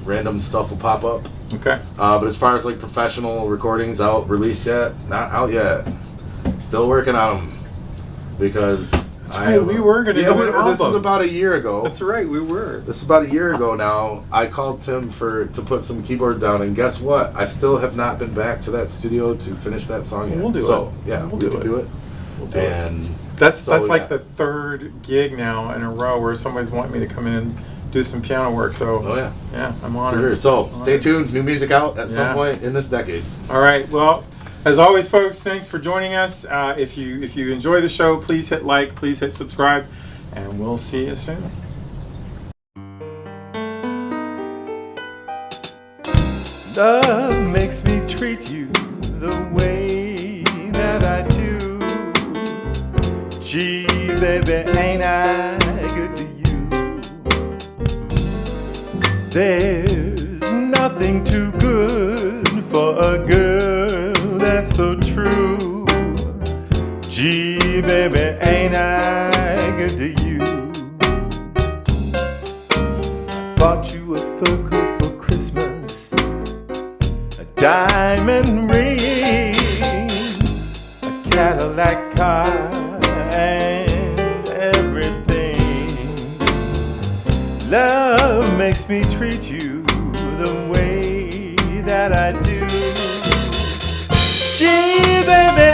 random stuff will pop up. Okay. But as far as like professional recordings released yet, not out yet. Still working on them because we were going to do an album. This is about a year ago. That's right, we were. This is about a year ago now. I called Tim to put some keyboard down, and guess what? I still have not been back to that studio to finish that song yet. We'll do it. So yeah, we'll do do it. We'll do and it. That's like the third gig now in a row where somebody's wanting me to come in and do some piano work. So yeah, I'm on it. Sure. So stay tuned. New music out at some point in this decade. All right. Well, as always, folks, thanks for joining us. If you enjoy the show, please hit like, please hit subscribe, and we'll see you soon. Love makes me treat you the way that I do. Gee, baby, ain't I good to you? There's nothing too good for a girl that's so true. Gee, baby, ain't I good to you? I bought you a fur coat for Christmas, a diamond ring, a Cadillac car, and everything. Love makes me treat you the way that I do. Gee, baby,